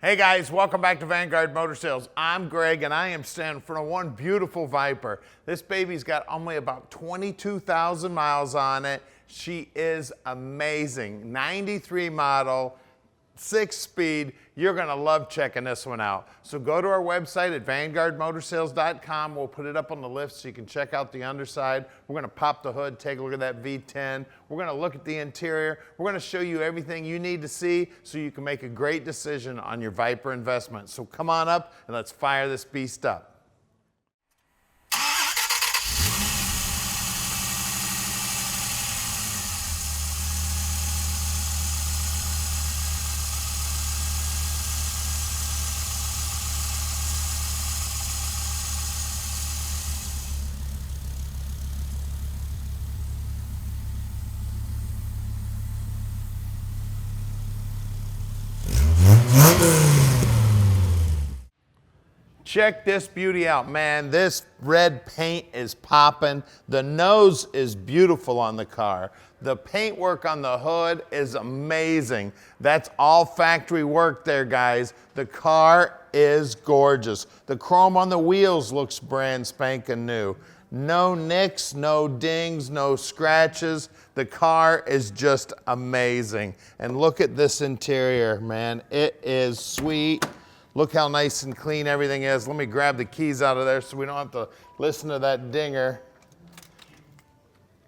Hey guys, welcome back to Vanguard Motor Sales. I'm Greg and I am standing in front of one beautiful Viper. This baby's got only about 22,000 miles on it. She is amazing. 93 model, 6-speed. You're gonna love checking this one out. So go to our website at vanguardmotorsales.com. We'll put it up on the lift so you can check out the underside. We're gonna pop the hood, take a look at that V10. We're gonna look at the interior. We're gonna show you everything you need to see so you can make a great decision on your Viper investment. So come on up and let's fire this beast up. Check this beauty out, man. This red paint is popping. The nose is beautiful on the car. The paintwork on the hood is amazing. That's all factory work there, guys. The car is gorgeous. The chrome on the wheels looks brand spanking new. No nicks, no dings, no scratches. The car is just amazing. And look at this interior, man. It is sweet. Look how nice and clean everything is. Let me grab the keys out of there so we don't have to listen to that dinger.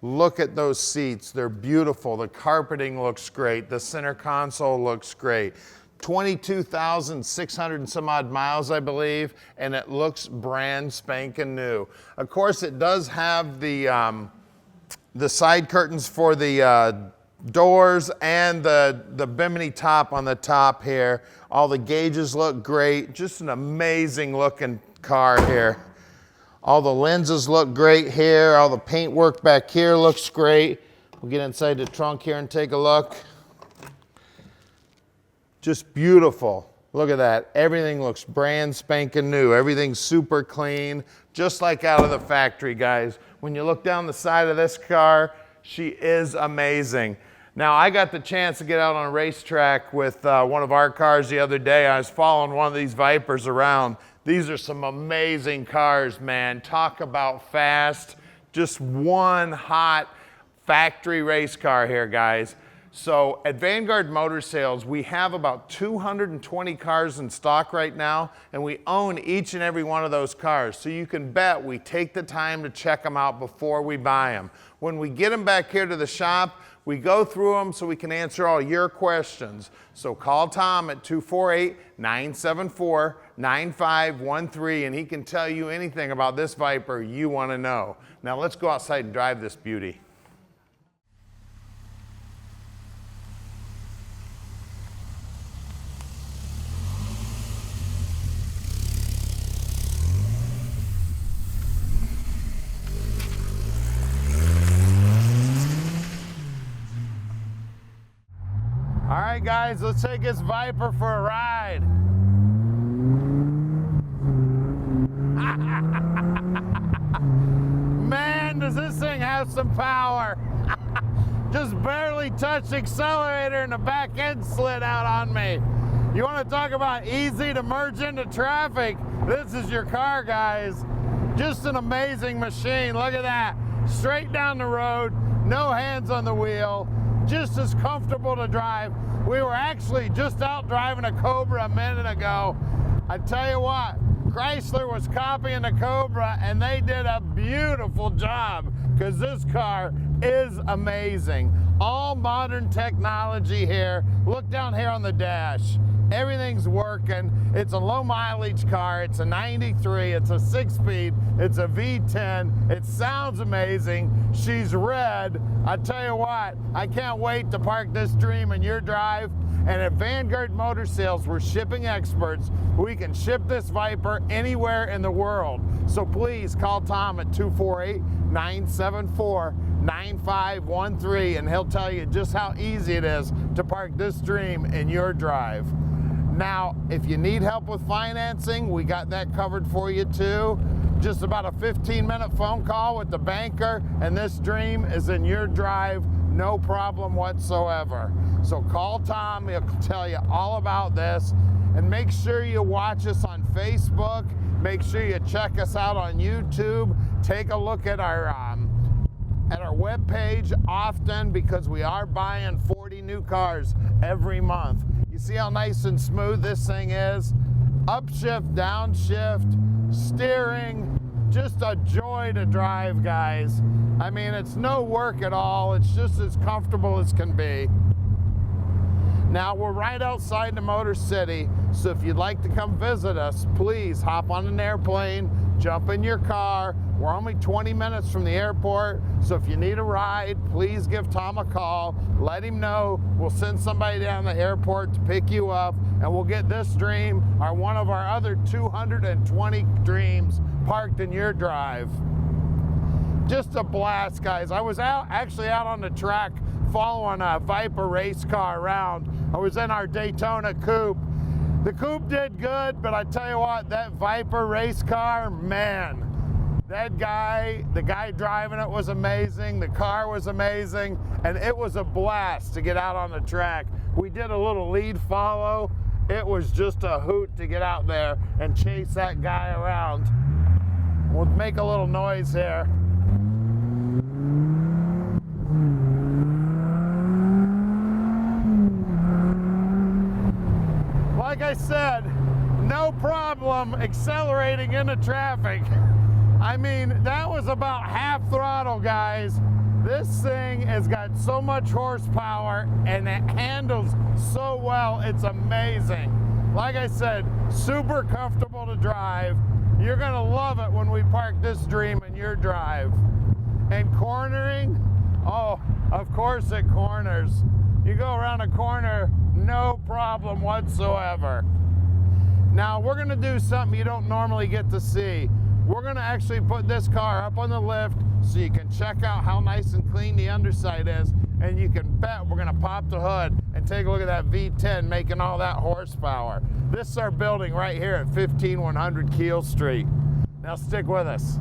Look at those seats. They're beautiful. The carpeting looks great. The center console looks great. 22,600 and some odd miles, I believe, and it looks brand spanking new. Of course, it does have the side curtains for the doors and the bimini top on the top here. All the gauges look great. Just an amazing looking car here. All the lenses look great here. All the paint work back here looks great. We'll get inside the trunk here and take a look. Just beautiful. Look at that. Everything looks brand spanking new. Everything's super clean, just like out of the factory, guys. When you look down the side of this car, she is amazing. Now, I got the chance to get out on a racetrack with one of our cars the other day. I was following one of these Vipers around. These are some amazing cars, man. Talk about fast. Just one hot factory race car here, guys. So at Vanguard Motor Sales, we have about 220 cars in stock right now, and we own each and every one of those cars. So you can bet we take the time to check them out before we buy them. When we get them back here to the shop, we go through them so we can answer all your questions. So call Tom at 248-974-9513 and he can tell you anything about this Viper you want to know. Now let's go outside and drive this beauty. All right, guys, let's take this Viper for a ride. Man, does this thing have some power. Just barely touched the accelerator and the back end slid out on me. You want to talk about easy to merge into traffic? This is your car, guys. Just an amazing machine. Look at that. Straight down the road, no hands on the wheel. Just as comfortable to drive. We were actually just out driving a Cobra a minute ago. I tell you what, Chrysler was copying the Cobra and they did a beautiful job because this car is amazing. All modern technology here. Look down here on the dash. Everything's working. It's a low mileage car. It's a 93. It's a 6-speed. It's a V10. It sounds amazing. She's red. I tell you what, I can't wait to park this dream in your drive. And at Vanguard Motor Sales, we're shipping experts. We can ship this Viper anywhere in the world. So please call Tom at 248-974-9513 and he'll tell you just how easy it is to park this dream in your drive. Now, if you need help with financing, we got that covered for you too. Just about a 15-minute phone call with the banker, and this dream is in your drive, no problem whatsoever. So call Tom, he'll tell you all about this. And make sure you watch us on Facebook. Make sure you check us out on YouTube. Take a look at our webpage often, because we are buying 40 new cars every month. You see how nice and smooth this thing is? Upshift, downshift, steering, just a joy to drive, guys. I mean, it's no work at all. It's just as comfortable as can be. Now, we're right outside the Motor City, so if you'd like to come visit us, please hop on an airplane, jump in your car. We're only 20 minutes from the airport, so if you need a ride, please give Tom a call. Let him know. We'll send somebody down to the airport to pick you up, and we'll get this dream, or one of our other 220 dreams, parked in your drive. Just a blast, guys. I was actually out on the track following a Viper race car around. I was in our Daytona coupe. The coupe did good, but I tell you what, that Viper race car, man, that guy, the guy driving it was amazing, the car was amazing, and it was a blast to get out on the track. We did a little lead follow. It was just a hoot to get out there and chase that guy around. We'll make a little noise here. Like I said, no problem accelerating into traffic. I mean, that was about half throttle, guys. This thing has got so much horsepower and it handles so well, it's amazing. Like I said, super comfortable to drive. You're gonna love it when we park this dream in your drive. And cornering, oh, of course it corners. You go around a corner, no problem whatsoever. Now we're gonna do something you don't normally get to see. We're gonna actually put this car up on the lift so you can check out how nice and clean the underside is, and you can bet we're gonna pop the hood and take a look at that V10 making all that horsepower. This is our building right here at 15100 Keel Street. Now stick with us.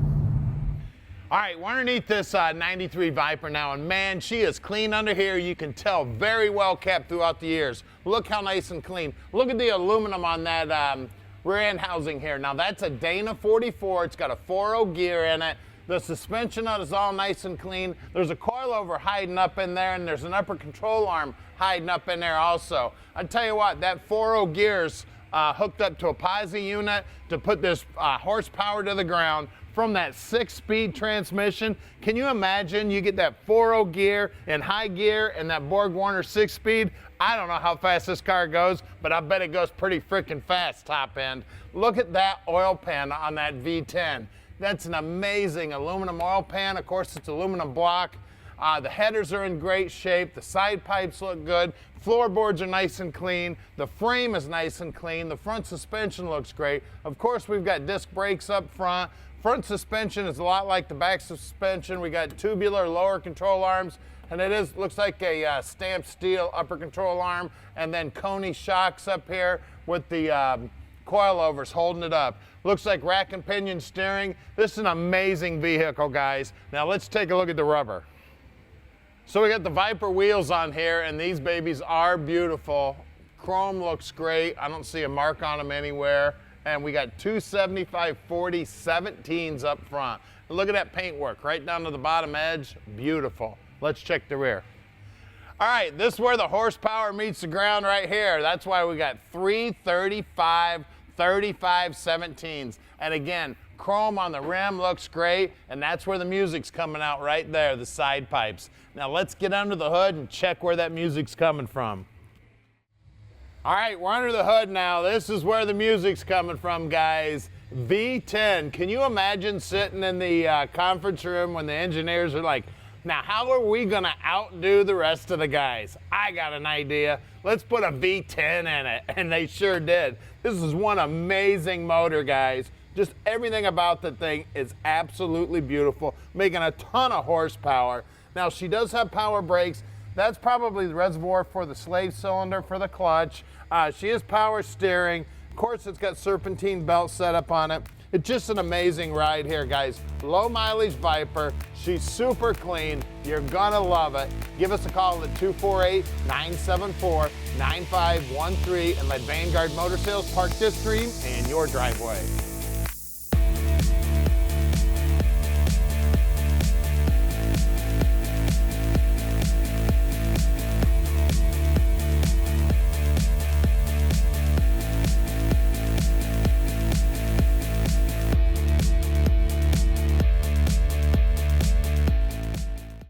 All right, we're underneath this 93 Viper now, and man, she is clean under here. You can tell, very well kept throughout the years. Look how nice and clean. Look at the aluminum on that rear end housing here. Now that's a Dana 44. It's got a 4.0 gear in it. The suspension is all nice and clean. There's a coilover hiding up in there, and there's an upper control arm hiding up in there also. I tell you what, that 4.0 gear's hooked up to a posi unit to put this horsepower to the ground from that 6-speed transmission. Can you imagine you get that 4.0 gear in high gear and that Borg Warner 6-speed? I don't know how fast this car goes, but I bet it goes pretty freaking fast top end. Look at that oil pan on that V10. That's an amazing aluminum oil pan. Of course, it's aluminum block. The headers are in great shape. The side pipes look good. Floorboards are nice and clean. The frame is nice and clean. The front suspension looks great. Of course, we've got disc brakes up front. Front suspension is a lot like the back suspension. We got tubular lower control arms, and it looks like a stamped steel upper control arm, and then Coney shocks up here with the coilovers holding it up. Looks like rack and pinion steering. This is an amazing vehicle, guys. Now let's take a look at the rubber. So we got the Viper wheels on here, and these babies are beautiful. Chrome looks great. I don't see a mark on them anywhere. And we got 275/40 17s up front. And look at that paintwork right down to the bottom edge. Beautiful. Let's check the rear. All right, this is where the horsepower meets the ground right here. That's why we got 335/35 17s. And again, chrome on the rim looks great, and that's where the music's coming out right there, the side pipes. Now let's get under the hood and check where that music's coming from. All right, we're under the hood now. This is where the music's coming from, guys. V10. Can you imagine sitting in the conference room when the engineers are like, now how are we gonna outdo the rest of the guys? I got an idea. Let's put a V10 in it. And they sure did. This is one amazing motor, guys. Just everything about the thing is absolutely beautiful, making a ton of horsepower. Now she does have power brakes. That's probably the reservoir for the slave cylinder for the clutch. She has power steering. Of course, it's got serpentine belt set up on it. It's just an amazing ride here, guys. Low mileage Viper. She's super clean. You're gonna love it. Give us a call at 248-974-9513 and let Vanguard Motor Sales park this dream in your driveway.